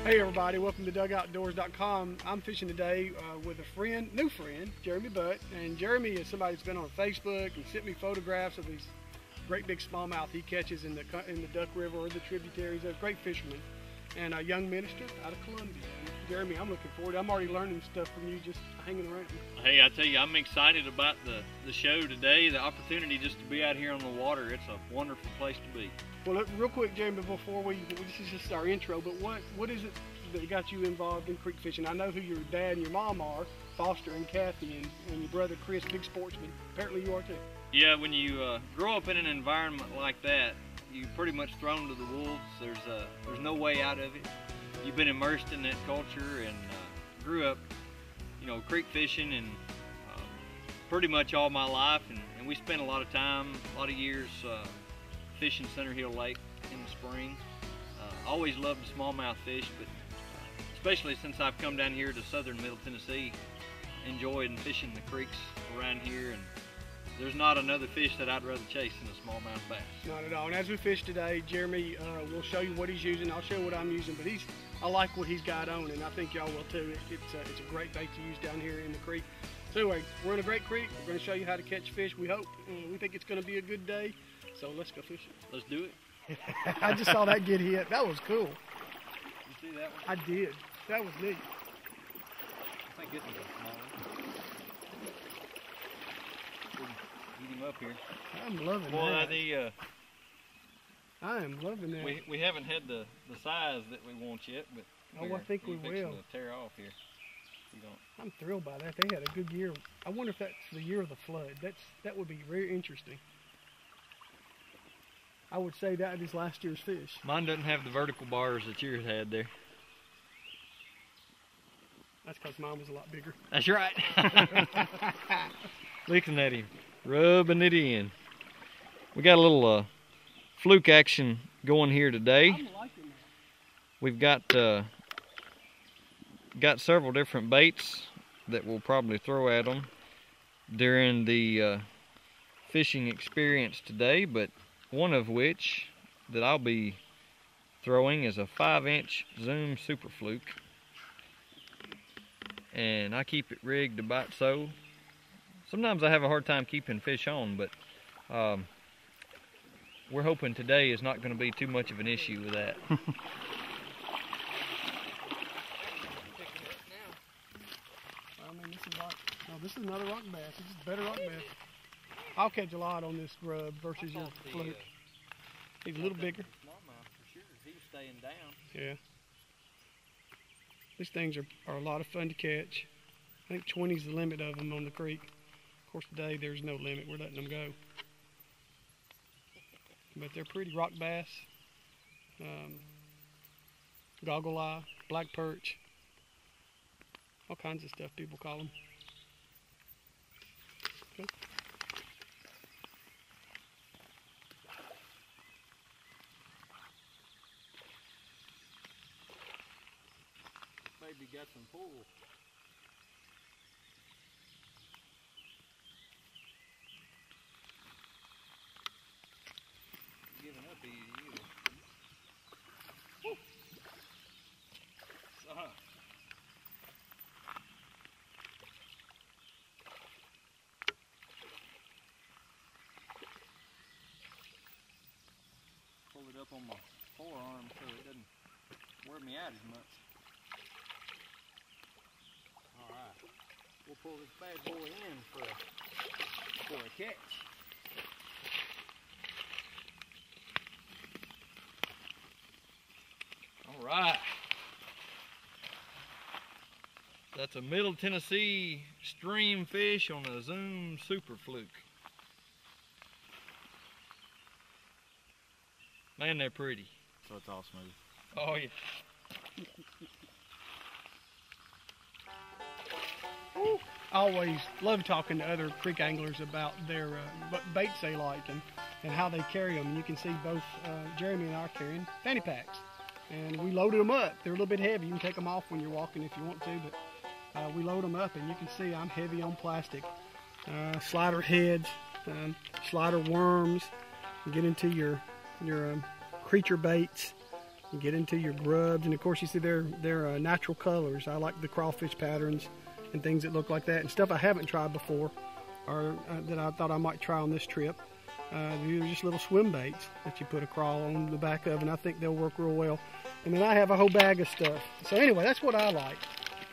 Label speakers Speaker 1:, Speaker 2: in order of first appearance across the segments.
Speaker 1: Hey everybody, welcome to DugoutDoors.com. I'm fishing today with a new friend, Jeremy Butt. And Jeremy is somebody that's been on Facebook and sent me photographs of these great big smallmouth he catches in the Duck River or the tributaries. He's a great fisherman and a young minister out of Columbia. Jeremy, I'm looking forward. I'm already learning stuff from you just hanging around.
Speaker 2: Hey, I tell you, I'm excited about the show today, the opportunity just to be out here on the water. It's a wonderful place to be.
Speaker 1: Well, real quick, Jeremy, before this is just our intro, but what is it that got you involved in creek fishing? I know who your dad and your mom are, Foster and Kathy, and your brother Chris, big sportsman. Apparently you are too.
Speaker 2: Yeah, when you grow up in an environment like that, you're pretty much thrown to the wolves. There's no way out of it. You've been immersed in that culture and grew up, creek fishing and pretty much all my life. And we spent a lot of time, a lot of years fishing Center Hill Lake in the spring. Always loved the smallmouth fish, but especially since I've come down here to southern Middle Tennessee, enjoyed fishing the creeks around here. And there's not another fish that I'd rather chase than a smallmouth bass. Not
Speaker 1: at all. And as we fish today, Jeremy will show you what he's using. I'll show you what I'm using, but I like what he's got on, and I think y'all will too. It's a great bait to use down here in the creek. So anyway, we're in a great creek. We're going to show you how to catch fish. We hope. We think it's going to be a good day. So let's go fishing.
Speaker 2: Let's do it.
Speaker 1: I just saw that get hit. That was cool.
Speaker 2: You see that one?
Speaker 1: I did. That was neat.
Speaker 2: I think this is a small one. Eat him up here.
Speaker 1: I'm loving that. I am loving that.
Speaker 2: We haven't had the size that we want yet, but
Speaker 1: I think we will.
Speaker 2: To tear off here.
Speaker 1: I'm thrilled by that. They had a good year. I wonder if that's the year of the flood. That would be very interesting. I would say that is last year's fish.
Speaker 2: Mine doesn't have the vertical bars that yours had there.
Speaker 1: That's because mine was a lot bigger.
Speaker 2: That's right. Looking at him, rubbing it in. We got a little fluke action going here today.
Speaker 1: I'm liking that.
Speaker 2: We've got several different baits that we'll probably throw at them during the fishing experience today, but one of which that I'll be throwing is a 5-inch Zoom Super Fluke, and I keep it rigged about so. Sometimes I have a hard time keeping fish on, but we're hoping today is not going to be too much of an issue with that.
Speaker 1: This is another rock bass. This is a better rock bass. I'll catch a lot on this grub versus your fluke. He's a little bigger.
Speaker 2: Smallmouth for sure. He's staying down.
Speaker 1: Yeah. These things are a lot of fun to catch. I think 20 is the limit of them on the creek. Of course, today there's no limit. We're letting them go. But they're pretty. Rock bass, goggle eye, black perch, all kinds of stuff people call them. Okay.
Speaker 2: Maybe got some pull. Giving up easy either. Woo! Pull it up on my forearm so it doesn't wear me out as much. Alright, we'll pull this bad boy in for a catch. Alright. That's a Middle Tennessee stream fish on a Zoom Super Fluke. Man, they're pretty.
Speaker 3: So it's all smooth.
Speaker 2: Oh yeah.
Speaker 1: I always love talking to other creek anglers about their baits they like and how they carry them. And you can see both Jeremy and I are carrying fanny packs. And we loaded them up. They're a little bit heavy. You can take them off when you're walking if you want to, but we load them up and you can see I'm heavy on plastic. Slider heads, slider worms, get into your creature baits, and get into your grubs. And of course, you see their natural colors. I like the crawfish patterns and things that look like that, and stuff I haven't tried before, or that I thought I might try on this trip. These are just little swim baits that you put a crawl on the back of, and I think they'll work real well. And then I have a whole bag of stuff. So anyway, that's what I like.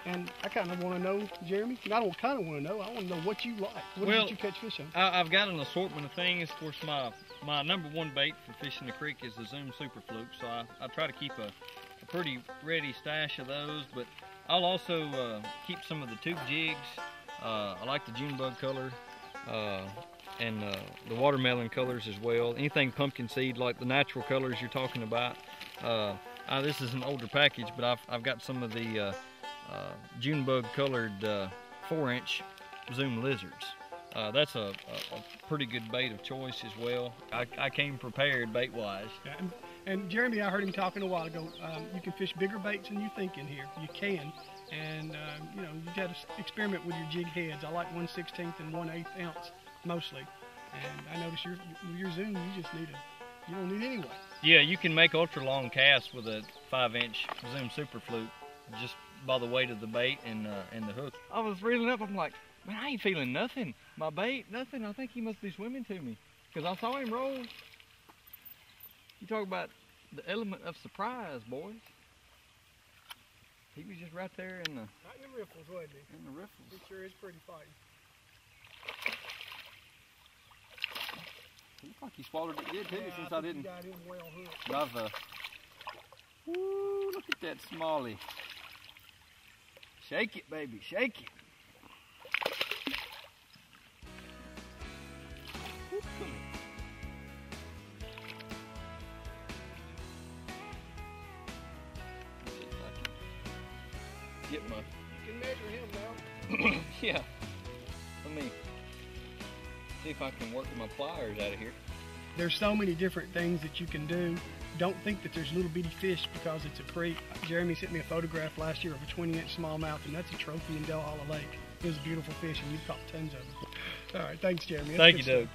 Speaker 1: And I kind of want to know, Jeremy, I don't kind of want to know, I want to know what you like. What did you catch fish on?
Speaker 2: I've got an assortment of things. Of course, my number one bait for fishing the creek is the Zoom Super Fluke, so I try to keep a pretty ready stash of those, but I'll also keep some of the tube jigs. I like the June bug color and the watermelon colors as well. Anything pumpkin seed, like the natural colors you're talking about. This is an older package, but I've got some of the June bug colored 4-inch Zoom lizards. That's a pretty good bait of choice as well. I came prepared bait wise.
Speaker 1: Yeah, and Jeremy, I heard him talking a while ago. You can fish bigger baits than you think in here. You can, and you know, you got to experiment with your jig heads. I like 1/16 and 1/8 ounce mostly. And I notice your Zoom, you don't need any weight.
Speaker 2: Yeah, you can make ultra long casts with a 5-inch Zoom Super Fluke just by the weight of the bait and the hook. I was reeling up. I'm like, man, I ain't feeling nothing. My bait, nothing. I think he must be swimming to me, because I saw him roll. You talk about the element of surprise, boys. He was just right there in the...
Speaker 1: Right in the riffles, wasn't he?
Speaker 2: In the riffles.
Speaker 1: It sure is pretty fighting.
Speaker 2: He looked like he swallowed it good too,
Speaker 1: yeah,
Speaker 2: since I didn't.
Speaker 1: Got him well hooked.
Speaker 2: But I've, woo, look at that smallie. Shake it, baby, shake it. Get my...
Speaker 1: You can measure him now.
Speaker 2: Yeah. Let me see if I can work my pliers out of here.
Speaker 1: There's so many different things that you can do. Don't think that there's little bitty fish because it's a creek. Jeremy sent me a photograph last year of a 20-inch smallmouth, and that's a trophy in Del Hollow Lake. It was a beautiful fish, and you've caught tons of them. All right, thanks, Jeremy.
Speaker 2: Thank you, Doug.